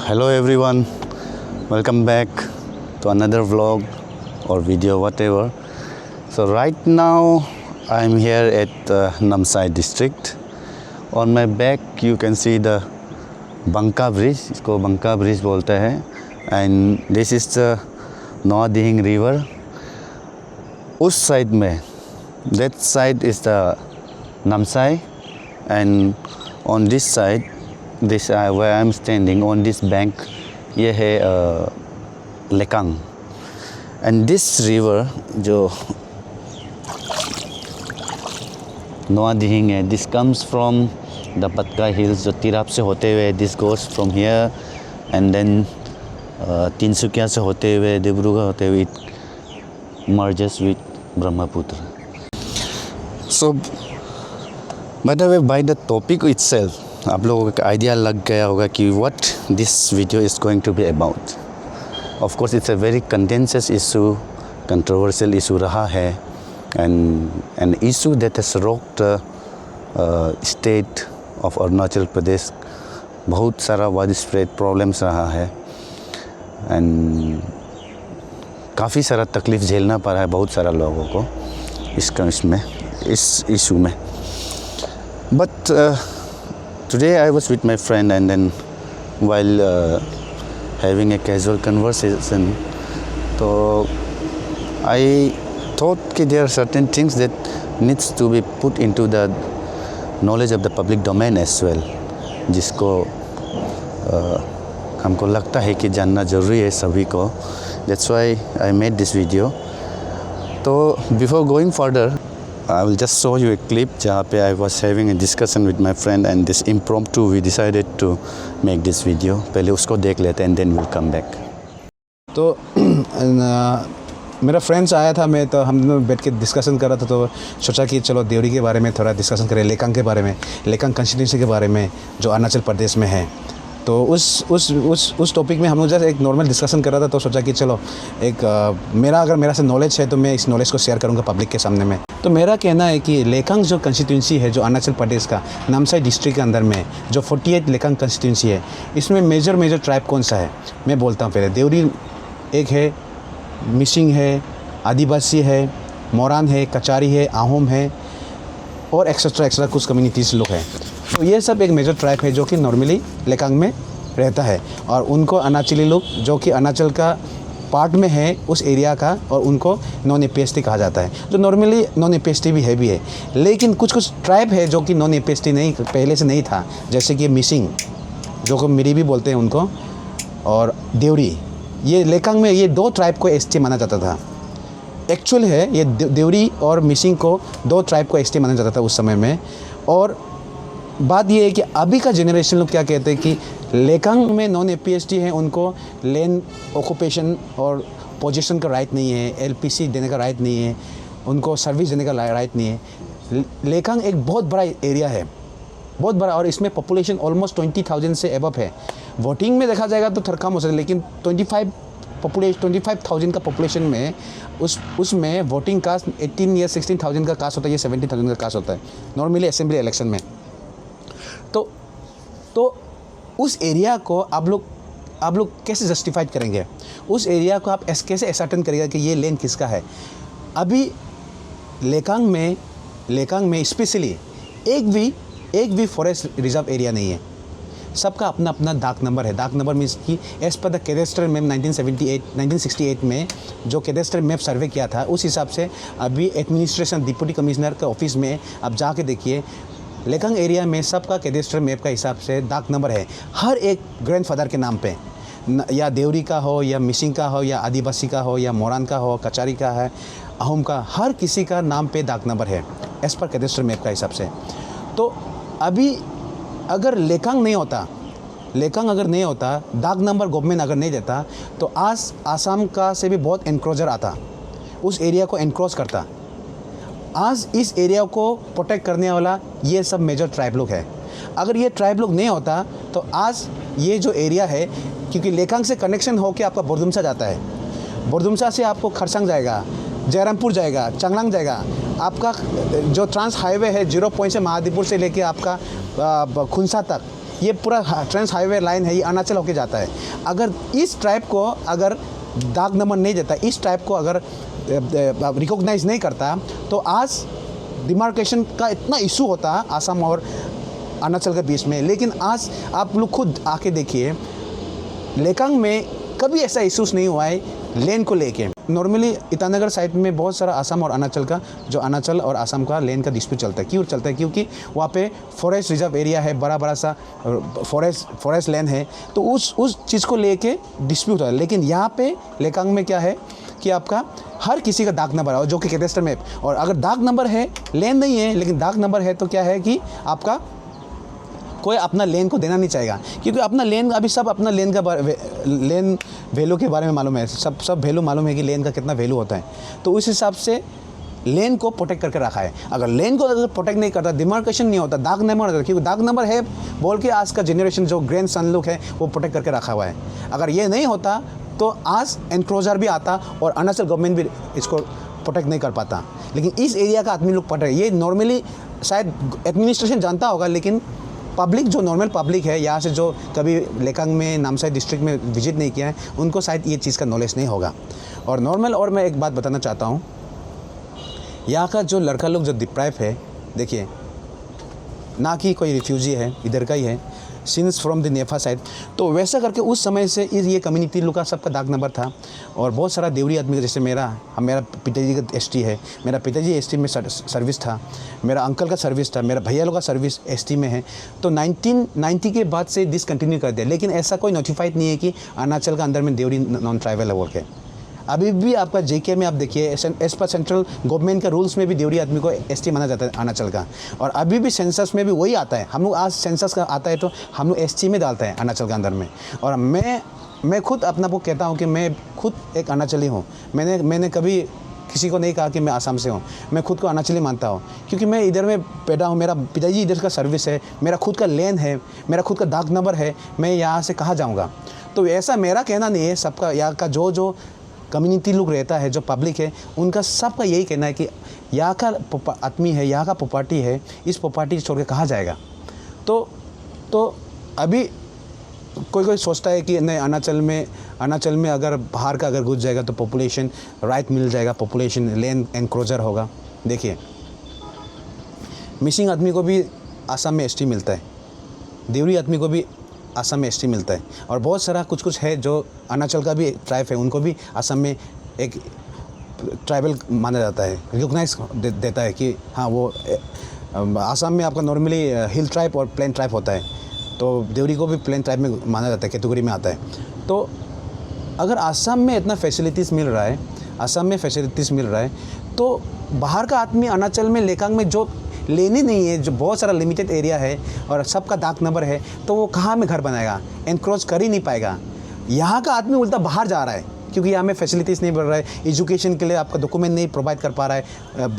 Hello everyone, welcome back to another vlog or video, whatever. So right now I'm here at Namsai district. On my back you can see the Bangka Bridge, इसको Bangka Bridge बोलते हैं, and this is the Noa Dihing river. उस side में, that side is the Namsai, and on this side, this where I'm standing on this bank, ये है Lekang. And this river जो Noa Dihing है, this comes from the Patkai hills जो तिराप से होते हुए, this goes from here and then Tinsukia से होते हुए, डिब्रूगढ़ होते हुए, it merges with Brahmaputra. So by the way, by the topic itself, आप लोगों को आइडिया लग गया होगा कि what this video is going to be about. Of course, it's a very contentious issue, controversial issue रहा है, and an issue that has rocked the state of Arunachal Pradesh. बहुत सारा widespread problems रहा है, and काफ़ी सारा तकलीफ़ झेलना पड़ा है बहुत सारा लोगों को इस इशू में. But today I was with my friend, and then while having a casual conversation, so I thought that there are certain things that needs to be put into the knowledge of the public domain as well, जिसको हमको लगता है कि जानना ज़रूरी है सभी को. That's why I made this video. So before going further, I will just show you a clip जहाँ पे I was having a discussion with my friend, and this impromptu we decided to make this video. पहले उसको देख लेते हैं and then we'll come back. तो मेरा friends आया था, मैं तो हम दोनों बैठ के डिस्कशन कर रहा था, तो सोचा कि चलो देवरी के बारे में थोड़ा डिस्कशन करें, लेकांग के बारे में, लेकांग कंस्टिट्यूंसी के बारे में जो अरुणाचल प्रदेश में है. तो उस टॉपिक में हम लोग जैसे एक नॉर्मल डिस्कशन कर रहा था, तो सोचा कि चलो मेरा से नॉलेज है तो मैं इस नॉलेज को शेयर करूंगा पब्लिक के सामने में. तो मेरा कहना है कि लेकांग जो कंस्टिट्यूंसी है जो अरुणाचल प्रदेश का नामसाई डिस्ट्रिक्ट के अंदर में जो 48 लेकांग कंस्टिट्यूंसी है, इसमें मेजर ट्राइब कौन सा है मैं बोलता हूँ. पहले देवरी एक है, मिसिंग है, आदिवासी है, मोरान है, कचारी है, आहोम है और एक्सेट्रा कुछ कम्युनिटीज़ लोग हैं. तो ये सब एक मेजर ट्राइब है जो कि नॉर्मली लेकांग में रहता है, और उनको अरुणाचली लोग जो कि अरुणाचल का पार्ट में है उस एरिया का, और उनको नॉन एपीएसटी कहा जाता है, जो नॉर्मली नॉन एपीएसटी भी है. लेकिन कुछ ट्राइब है जो कि नॉन एपीएसटी नहीं पहले से नहीं था, जैसे कि मिसिंग जो को मिरी भी बोलते हैं उनको, और देवरी. ये लेकांग में ये दो ट्राइब को एसटी माना जाता था. एक्चुअल है ये देवरी और मिसिंग को दो ट्राइब को एसटी माना जाता था उस समय में. और बात ये है कि अभी का जनरेशन लोग क्या कहते हैं कि लेकांग में नॉन एपीएसटी हैं, उनको लैंड ऑक्यूपेशन और पोजीशन का राइट नहीं है, एलपीसी देने का राइट नहीं है, उनको सर्विस देने का राइट नहीं है. लेकांग एक बहुत बड़ा एरिया है, बहुत बड़ा, और इसमें पॉपुलेशन ऑलमोस्ट 20,000 से एबव है. वोटिंग में देखा जाएगा तो थोड़ा कम हो सकता है, लेकिन 25,000 का पॉपुलेशन में उसमें वोटिंग कास्ट 18 या 16,000 का कास्ट होता है, या 17,000 का कास्ट होता है नॉर्मली असेंबली इलेक्शन में. तो उस एरिया को आप लोग कैसे जस्टिफाइड करेंगे, उस एरिया को आप कैसे असर्टेन करेंगे कि ये लैंड किसका है. अभी लेकांग में स्पेशली एक भी फॉरेस्ट रिजर्व एरिया नहीं है. सबका अपना अपना डाक नंबर है। डाक नंबर मीन्स कि as per the cadastral map 1968 में जो कैडेस्ट्रल मैप सर्वे किया था, उस हिसाब से अभी एडमिनिस्ट्रेशन डिप्टी कमिश्नर के ऑफिस में आप जाके देखिए, लेकांग एरिया में सबका कैडेस्ट्रल मैप का हिसाब से डाक नंबर है हर एक ग्रैंडफादर के नाम पे, या देवरी का हो, या मिसिंग का हो, या आदिवासी का हो, या मोरान का हो, कचारी का है, अहोम का, हर किसी का नाम पे डाक नंबर है एज़ पर कैडेस्ट्रल मैप का हिसाब से। तो अभी अगर लेकांग नहीं होता, डाक नंबर गवर्नमेंट अगर नहीं देता, तो आज आसाम का से भी बहुत एनक्रोचर आता, उस एरिया को एनक्रोच करता। आज इस एरिया को प्रोटेक्ट करने वाला ये सब मेजर ट्राइब लोग है। अगर ये ट्राइब लोग नहीं होता तो आज ये जो एरिया है, क्योंकि लेकांग से कनेक्शन होकर आपका बोरदुमसा जाता है, बोरदुमसा से आपको खरसांग जाएगा, जयरामपुर जाएगा, चांगलांग जाएगा, आपका जो ट्रांस हाईवे है 0 पॉइंट से महादीपुर से लेके आपका खुनसा तक, ये पूरा ट्रांस हाईवे लाइन है, ये अरुणाचल होके जाता है। अगर इस ट्राइब को अगर डाक नंबर नहीं देता, इस ट्राइब को अगर रिकॉग्नाइज नहीं करता, तो आज डिमार्केशन का इतना इशू होता आसाम और अरुणाचल के बीच में। लेकिन आज आप लोग खुद आके देखिए, लेकांग में कभी ऐसा इशूज़ नहीं हुआ है लेन को लेके। नॉर्मली ईटानगर साइड में बहुत सारा आसाम और अरुणाचल का, जो अरुणाचल और आसाम का लेन का डिस्प्यूट चलता है। क्यों चलता है? क्योंकि वहाँ पे फॉरेस्ट रिजर्व एरिया है, बड़ा सा फॉरेस्ट लैंड है, तो उस चीज़ को लेके डिस्प्यूट है। लेकिन यहाँ पे लेकांग में क्या है कि आपका हर किसी का डाक नंबर है, जो कि कैडेस्ट्रल मैप, और अगर डाक नंबर है, लेन नहीं है लेकिन डाक नंबर है, तो क्या है कि आपका कोई अपना लेन को देना नहीं चाहेगा, क्योंकि अपना लेन, अभी सब अपना लेन का लेन वैल्यू के बारे में मालूम है, सब वैल्यू मालूम है कि लेन का कितना वैल्यू होता है। तो उस हिसाब से लेन को प्रोटेक्ट करके रखा है। अगर लेन को अगर प्रोटेक्ट नहीं करता, डिमार्केशन नहीं होता, डाक नंबर होता, क्योंकि डाक नंबर है बोल के आज का जनरेशन जो ग्रैंड सन लोग है वो प्रोटेक्ट करके रखा हुआ है। अगर ये नहीं होता तो आज एनक्रोचर भी आता और अरुणाचल गवर्नमेंट भी इसको प्रोटेक्ट नहीं कर पाता। लेकिन इस एरिया का आदमी लोग प्रोटेक्ट, ये नॉर्मली शायद एडमिनिस्ट्रेशन जानता होगा, लेकिन पब्लिक, जो नॉर्मल पब्लिक है यहाँ से, जो कभी लेकांग में, नामसाई डिस्ट्रिक्ट में विजिट नहीं किया है, उनको शायद ये चीज़ का नॉलेज नहीं होगा। और नॉर्मल, और मैं एक बात बताना चाहता हूँ, यहाँ का जो लड़का लोग जो डिप्राइव है, देखिए, ना कि कोई रिफ्यूजी है, इधर का ही है, since from the NEFA side, तो वैसा करके उस समय से ये कम्युनिटी लोग का सबका डाक नंबर था। और बहुत सारा देवरी आदमी, जैसे मेरा पिताजी का एसटी है, मेरा पिताजी एसटी में सर्विस था, मेरा अंकल का सर्विस था, मेरा भैया लोग का सर्विस एसटी में है। तो 1990 के बाद से डिसकंटिन्यू कर दिया, लेकिन ऐसा कोई नोटिफाइड नहीं है कि अरुणाचल का अंदर में देवरी नॉन ट्राइबल है बोल के। अभी भी आपका जेके में आप देखिए, एज पर सेंट्रल गवर्नमेंट का रूल्स में भी देवरी आदमी को एसटी माना जाता है अरुणाचल का, और अभी भी सेंसस में भी वही आता है। हम लोग आज सेंसस का आता है तो हम लोग एसटी में डालते हैं अरुणाचल के अंदर में। और मैं खुद अपना को कहता हूँ कि मैं खुद एक अरुणाचली हूँ। मैंने कभी किसी को नहीं कहा कि मैं आसाम से हूँ, मैं खुद को अरुणाचली मानता हूँ, क्योंकि मैं इधर में पैदा हूँ, मेरा पिताजी इधर का सर्विस है, मेरा खुद का लेन है, मेरा खुद का डाक नंबर है, मैं यहाँ से कहाँ जाऊँगा। तो ऐसा मेरा कहना नहीं है, सबका यहाँ का जो कम्युनिटी लोग रहता है, जो पब्लिक है, उनका सबका यही कहना है कि यहाँ का आदमी है, यहाँ का प्रॉपर्टी है, इस प्रॉपर्टी छोड़ के कहाँ जाएगा। तो अभी कोई सोचता है कि नहीं, अरुणाचल में अगर बाहर का अगर घुस जाएगा तो पॉपुलेशन राइट मिल जाएगा, पॉपुलेशन लैंड एनक्रोचर होगा। देखिए, मिसिंग आदमी को भी आसाम में एसटी मिलता है, देवरी आदमी को भी आसाम में एसटी मिलता है, और बहुत सारा कुछ है जो अरुणाचल का भी ट्राइब है, उनको भी आसाम में एक ट्राइबल माना जाता है, रिकॉग्नाइज देता है कि हाँ, वो आसाम में आपका नॉर्मली हिल ट्राइब और प्लेन ट्राइब होता है, तो देवरी को भी प्लेन ट्राइब में माना जाता है, कैटेगरी में आता है। तो अगर आसाम में इतना फैसिलिटीज़ मिल रहा है, तो बाहर का आदमी अरुणाचल में, लेकांग में जो लेनी नहीं है, जो बहुत सारा लिमिटेड एरिया है और सबका डाक नंबर है, तो वो कहाँ में घर बनाएगा, एनक्रोच कर ही नहीं पाएगा। यहाँ का आदमी उल्टा बाहर जा रहा है, क्योंकि यहाँ में फैसिलिटीज़ नहीं बढ़ रहा है, एजुकेशन के लिए आपका डॉक्यूमेंट नहीं प्रोवाइड कर पा रहा है,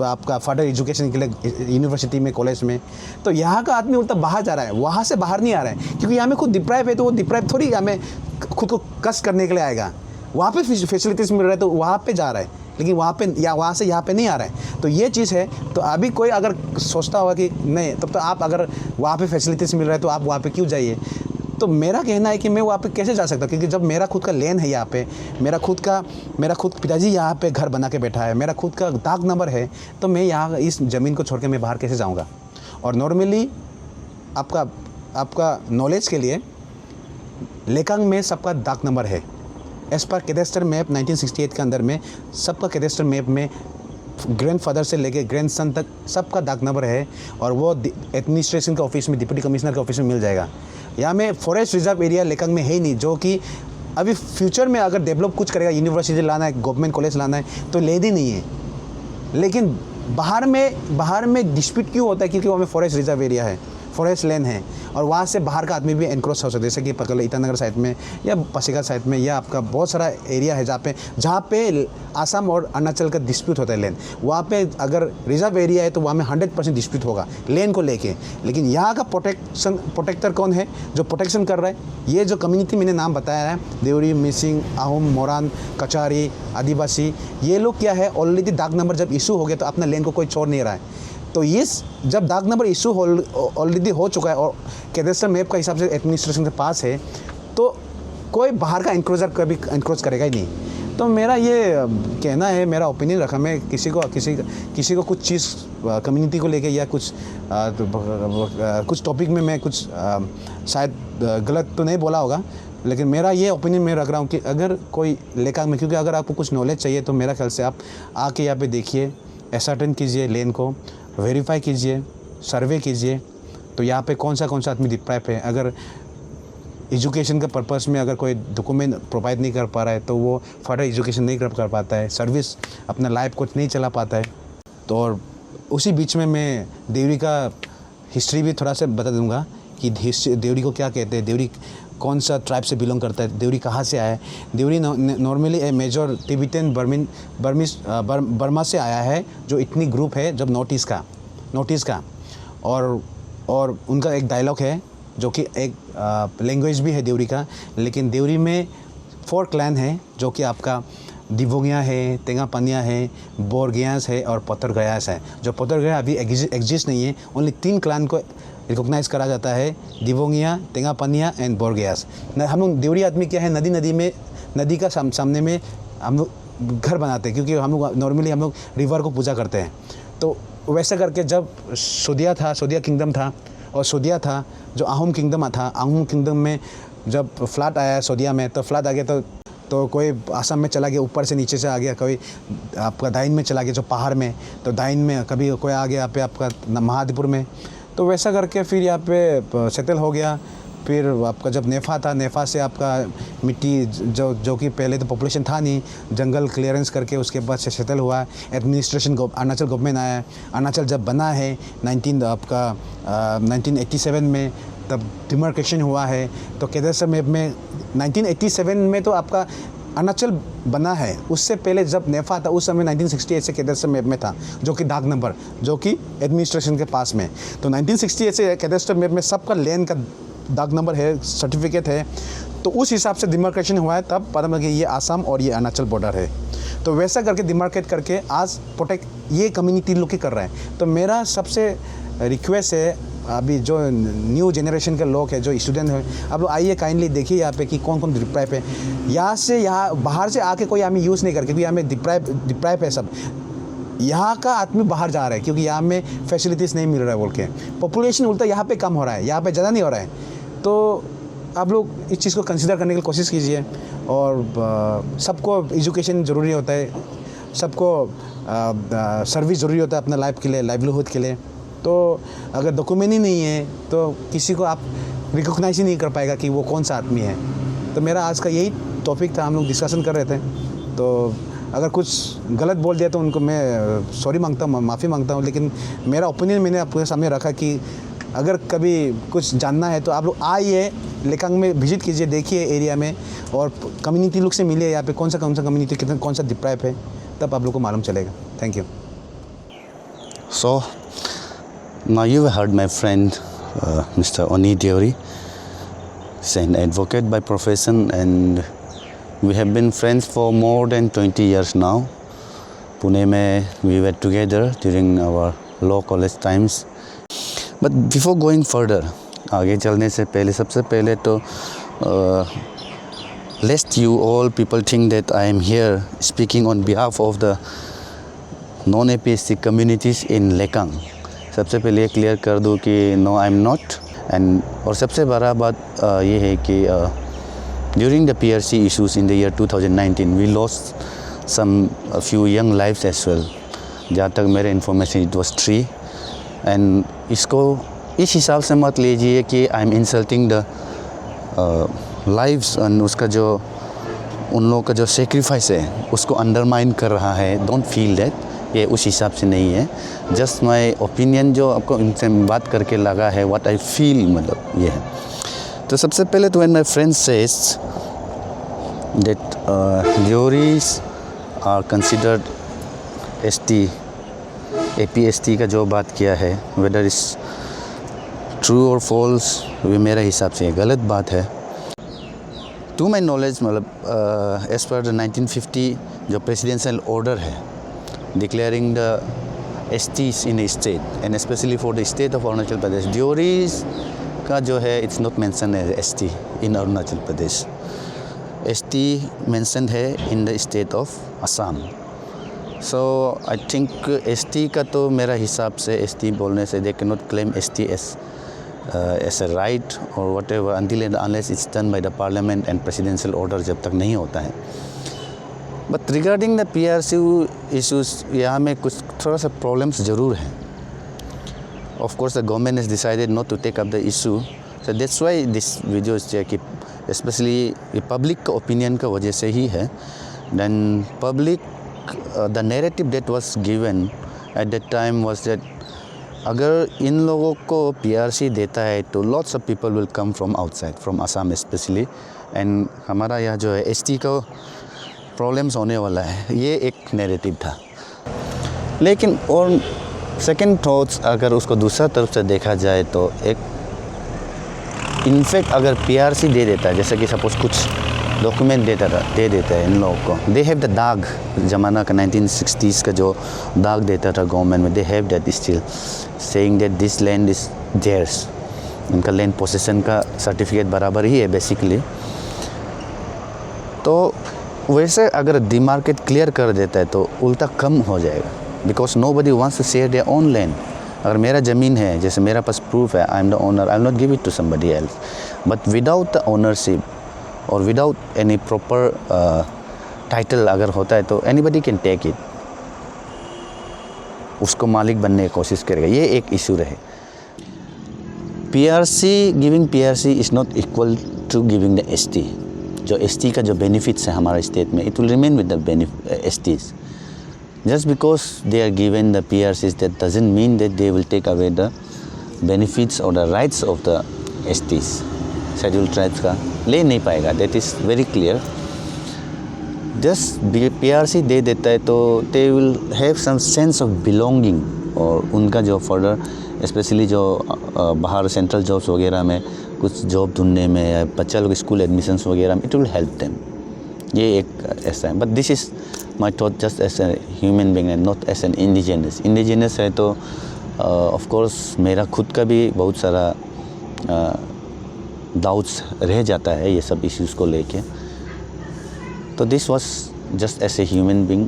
आपका फर्दर एजुकेशन के लिए यूनिवर्सिटी में, कॉलेज में। तो यहाँ का आदमी उल्टा बाहर जा रहा है, वहाँ से बाहर नहीं आ रहा है, क्योंकि यहाँ में खुद डिप्राइव है, तो वो डिप्राइव थोड़ी यहाँ में खुद को कष्ट करने के लिए आएगा। वहाँ पे फैसिलिटीज़ मिल रहा है तो वहाँ पे जा रहा है, लेकिन वहाँ पे या वहाँ से यहाँ पे नहीं आ रहा है। तो ये चीज़ है। तो अभी कोई अगर सोचता होगा कि नहीं, तब तो आप अगर वहाँ पे फैसिलिटीज़ मिल रहा है तो आप वहाँ पे क्यों जाइए। तो मेरा कहना है कि मैं वहाँ पे कैसे जा सकता, क्योंकि जब मेरा खुद का लेन है यहाँ पे, मेरा खुद पिताजी यहाँ पे घर बना के बैठा है, मेरा खुद का डाक नंबर है, तो मैं यहाँ इस ज़मीन को छोड़ के मैं बाहर कैसे जाऊँगा। और नॉर्मली आपका आपका नॉलेज के लिए लेकांग में सबका दाग नंबर है। एज पर कैडेस्टर मैप 1968 के अंदर में सबका कैडेस्टर मैप में ग्रैंडफादर से लेके ग्रैंडसन तक सबका दाग नंबर है, और वो एडमिनिस्ट्रेशन के ऑफिस में, डिप्टी कमिश्नर के ऑफिस में मिल जाएगा। यहाँ में फॉरेस्ट रिजर्व एरिया लेकांग में है ही नहीं, जो कि अभी फ्यूचर में अगर डेवलप कुछ करेगा, यूनिवर्सिटी लाना है, गवर्नमेंट कॉलेज लाना है, तो ले दी नहीं है। लेकिन बाहर में डिस्प्यूट क्यों होता है? क्योंकि वहाँ में फॉरेस्ट रिजर्व एरिया है, फॉरेस्ट लैंड है, और वहाँ से बाहर का आदमी भी एनक्रोच हो सकता है, जैसे कि पकड़ ईटानगर साइड में या पासीघाट साइड में, या आपका बहुत सारा एरिया है जहाँ पे आसाम और अरुणाचल का डिस्प्यूट होता है लैंड। वहाँ पे अगर रिजर्व एरिया है तो वहाँ में 100% डिस्प्यूट होगा लैंड को लेके। लेकिन यहाँ का प्रोटेक्टर कौन है जो प्रोटेक्शन कर रहा है? ये जो कम्युनिटी मैंने नाम बताया है, देवरी, मिसिंग, आहूम, मोरान, कचारी, आदिवासी, ये लोग क्या है, ऑलरेडी दाग नंबर जब इशू हो गया तो अपना लैंड को कोई छोड़ नहीं रहा है। तो इस जब दाग नंबर इशू ऑलरेडी हो चुका है और कैडेस्टर मैप का हिसाब से एडमिनिस्ट्रेशन के पास है, तो कोई बाहर का एनक्रोचर कभी एनक्रोच करेगा ही नहीं। तो मेरा ये कहना है, मेरा ओपिनियन रखा, मैं किसी को कुछ चीज़ कम्युनिटी को लेके या कुछ टॉपिक में मैं कुछ शायद गलत तो नहीं बोला होगा, लेकिन मेरा ये ओपिनियन मैं रख रहा हूँ कि अगर कोई लेकांग में, क्योंकि अगर आपको कुछ नॉलेज चाहिए तो मेरा ख्याल से आप आके यहाँ पे देखिए, एसर्टेन कीजिए, लेन को वेरीफाई कीजिए, सर्वे कीजिए, तो यहाँ पे कौन सा आदमी डिप्राइव है। अगर एजुकेशन का पर्पस में अगर कोई डॉक्यूमेंट प्रोवाइड नहीं कर पा रहा है तो वो फर्दर एजुकेशन नहीं कर पाता है, सर्विस अपना लाइफ को नहीं चला पाता है। तो और उसी बीच में मैं देवरी का हिस्ट्री भी थोड़ा सा बता दूंगा कि देवरी को क्या कहते हैं, देवरी कौन सा ट्राइब से बिलोंग करता है, देवरी कहाँ से आया है। देवरी नॉर्मली ए मेजर टिबेटन बर्मा से आया है, जो इतनी ग्रुप है जब नॉर्थ ईस्ट का और उनका एक डायलॉग है जो कि एक लैंग्वेज भी है देवरी का। लेकिन देवरी में 4 क्लैन है, जो कि आपका दिवोंगिया है, तेंगापानिया है, बोरगियास है और पत्थरगयास है। जो पत्थरगया अभी एग्जिस्ट नहीं है, ओनली 3 क्लैन को रिकॉग्नाइज करा जाता है, दिवोंगिया, तेंगापानिया एंड बोरगियास। हम लोग देवरी आदमी क्या है, नदी का सामने में हम लोग घर बनाते हैं, क्योंकि हम लोग नॉर्मली रिवर को पूजा करते हैं। तो वैसा करके जब सोदिया किंगडम था और सोदिया था जो आहूम किंगडम था, आहूम किंगडम में जब फ्लड आया सोदिया में, तो फ्लड आ गया तो कोई आसाम में चला गया, ऊपर से नीचे से आ गया, कोई आपका दाइन में चला गया जो पहाड़ में, तो दाइन में कभी कोई आ गया यहाँ पे आपका महादेवपुर में। तो वैसा करके फिर यहाँ पे सेटल हो गया। फिर आपका जब नेफा था, नेफा से आपका मिट्टी जो कि पहले तो पॉपुलेशन था नहीं, जंगल क्लियरेंस करके उसके बाद से सेटल हुआ। एडमिनिस्ट्रेशन अरुणाचल गवर्नमेंट आया। अरुणाचल जब बना है 1987 में, तब डिमार्केशन हुआ है। तो कैडेस्टर मैप में 1987 में तो आपका अरुणाचल बना है। उससे पहले जब नेफा था उस समय 1968 से कैडेस्टर मैप में था, जो कि दाग नंबर, जो कि एडमिनिस्ट्रेशन के पास में। तो 1968 से कैडेस्टर मैप में सबका लैंड का दाग नंबर है, सर्टिफिकेट है। तो उस हिसाब से डिमार्केशन हुआ है, तब पता लगा कि ये आसाम और ये अरुणाचल बॉर्डर है। तो वैसा करके डिमार्केट करके आज प्रोटेक्ट ये कम्युनिटी लोग ही कर रहे हैं। तो मेरा सबसे रिक्वेस्ट है, अभी जो न्यू जनरेशन के लोग हैं, जो स्टूडेंट हैं, आप लोग आइए, काइंडली देखिए यहाँ पे कि कौन कौन डिप्राइव है। यहाँ बाहर से आके कोई हमें यूज़ नहीं करके, क्योंकि हमें डिप्राइव है सब। यहाँ का आदमी बाहर जा रहा है क्योंकि यहाँ में फैसिलिटीज़ नहीं मिल रहा है बोल के। पॉपुलेशन उल्टा यहाँ पे कम हो रहा है, यहाँ पे ज़्यादा नहीं हो रहा है। तो आप लोग इस चीज़ को कंसिडर करने की कोशिश कीजिए। और सबको एजुकेशन ज़रूरी होता है, सबको सर्विस ज़रूरी होता है अपना लाइफ के लिए, लाइवलीहुड के लिए। तो अगर डॉक्यूमेंट ही नहीं है तो किसी को आप रिकॉग्नाइज ही नहीं कर पाएगा कि वो कौन सा आदमी है। तो मेरा आज का यही टॉपिक था, हम लोग डिस्कशन कर रहे थे। तो अगर कुछ गलत बोल दिया तो उनको मैं सॉरी मांगता हूँ, माफ़ी मांगता हूँ। लेकिन मेरा ओपिनियन मैंने आपके सामने रखा कि अगर कभी कुछ जानना है तो आप लोग आइए, लेकांग में विजिट कीजिए, देखिए एरिया में, और कम्युनिटी लोग से मिलिए यहाँ पे कौन सा कम्युनिटी कितना कौन सा डिप्राइव है, तब आप लोग को मालूम चलेगा। Thank you. So now you heard my friend Mr. Oni Deori. He's an advocate by profession, and we have been friends for more than 20 years now. Pune mein we were together during our law college times. But before going further, आगे चलने से पहले सबसे पहले तो lest you all people think that I am here speaking on behalf of the non-APSC communities in Lekang. सबसे पहले ये क्लियर कर दूँ कि no, I am not, and और सबसे बड़ा बात ये है कि during the PRC issues in the year 2019 we lost some few young lives as well. जहाँ तक मेरे इन्फॉर्मेशन इट वाज 3. एंड इसको इस हिसाब से मत लीजिए कि I am insulting the lives and उसका जो उन लोगों का जो सेक्रीफाइस है उसको अंडरमाइन कर रहा है. Don't feel that. ये उस हिसाब से नहीं है. जस्ट माई ओपिनियन जो आपको इनसे बात करके लगा है व्हाट आई फील, मतलब ये है. तो सबसे पहले तो when my friends says that Deoris are considered ST, APST का जो बात किया है, वेदर इज़ ट्रू और फॉल्स, वो मेरे हिसाब से गलत बात है. टू माई नॉलेज मतलब एज़ पर द 1950 जो प्रेसिडेंशियल ऑर्डर है declaring the STs in state and specially for the state of Arunachal Pradesh, Deoris का जो है इट्स नॉट मेंशन है ST in Arunachal Pradesh. ST mention है in the state of Assam. So I think ST का तो मेरा हिसाब से ST बोलने से they can not claim ST as a right or whatever until and unless it's done by the parliament and presidential order, जब तक नहीं होता है. But regarding the PRC issues, यहाँ में कुछ थोड़ा सा problems ज़रूर हैं. Of course the government has decided not to take up the issue, so that's why this video is there कि especially public का opinion का वजह से ही है. Then public the narrative that was given at that time was that अगर इन लोगों को PRC देता है तो lots of people will come from outside, from Assam especially, and हमारा यहाँ जो है ST का प्रॉब्लम्स होने वाला है, ये एक नैरेटिव था. लेकिन और सेकंड थॉट्स अगर उसको दूसरा तरफ से देखा जाए तो एक इनफैक्ट अगर PRC दे देता है, जैसे कि सपोज कुछ डॉक्यूमेंट दे देता है इन लोगों को, दे हैव द दाग, ज़माना का 1960s का जो दाग देता था गवर्नमेंट में, they have that still saying that this land is theirs. उनका लैंड पोसेसन का सर्टिफिकेट बराबर ही है बेसिकली. तो वैसे अगर डिमार्केट क्लियर कर देता है तो उल्टा कम हो जाएगा, because nobody wants to share their own land. अगर मेरा ज़मीन है, जैसे मेरा पास प्रूफ है, I am the owner, I will not give it to somebody else. But without the ownership और विदाउट एनी प्रॉपर टाइटल अगर होता है तो एनीबडी कैन टेक इट, उसको मालिक बनने की कोशिश करेगा. ये एक इशू रहे. Giving PRC is not equal to giving the ST. जो ST का जो बेनिफिट्स है हमारे स्टेट में, it will remain with the STs. Just because they are given the PRCs that doesn't mean that they will take away the benefits और the rights of the STs. Schedule tribes का ले नहीं पाएगा, that is very clear. Just PRC दे देता है तो they will have some sense of belonging, और उनका जो फर्दर स्पेशली जो बाहर सेंट्रल जॉब्स वगैरह में कुछ जॉब ढूंढने में या बच्चा लोग स्कूल एडमिशन्स वगैरह में, इट विल हेल्प देम. ये एक ऐसा है. But this is my thought just as a human being and not as an indigenous है. तो ऑफ कोर्स मेरा खुद का भी बहुत सारा डाउट्स रह जाता है ये सब इश्यूज़ को लेके. तो this was just as a human being.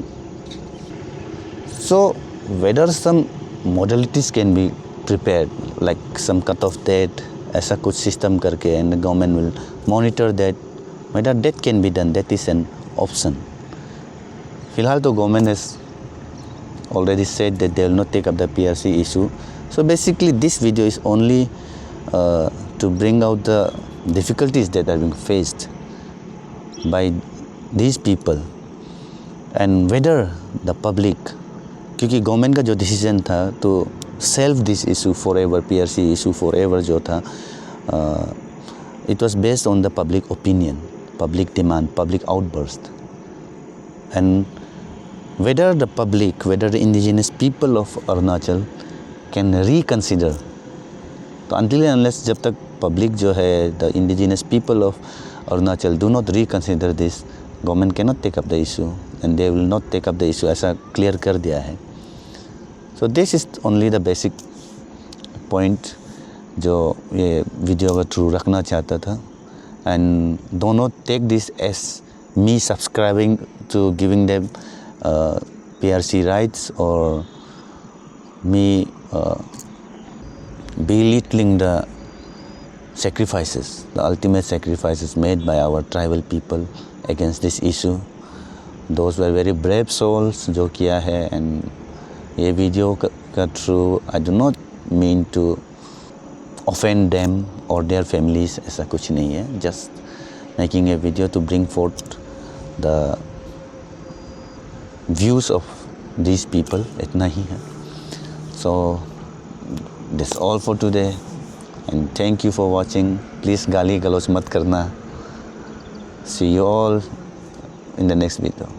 So whether some modalities can be prepared like some cut off date, ऐसा कुछ सिस्टम करके, and the government will monitor that whether that can be done, that is an option. फिलहाल तो government has already said that they will not take up the PRC issue. So basically this video is only to bring out the difficulties that are being faced by these people and whether the public, क्योंकि government का जो decision था तो self this issue forever, PRC issue forever जो था, it was based on the public opinion, public demand, public outburst, and whether the public, whether the indigenous people of Arunachal can reconsider. तो until and unless जब तक public जो है, the indigenous people of Arunachal do not reconsider this, government cannot take up the issue and they will not take up the issue, ऐसा clear कर दिया है. So this is only the basic point जो ये video का through रखना चाहता था. And do not take this as me subscribing to giving them PRC rights or me belittling the sacrifices, the ultimate sacrifices made by our tribal people against this issue. Those were very brave souls जो किया है, and ये video का through I do not mean to offend them or their families, ऐसा कुछ नहीं है, just making a video to bring forth the views of these people, इतना ही है. So that's all for today and thank you for watching. Please गाली गलौज मत करना. See you all in the next video.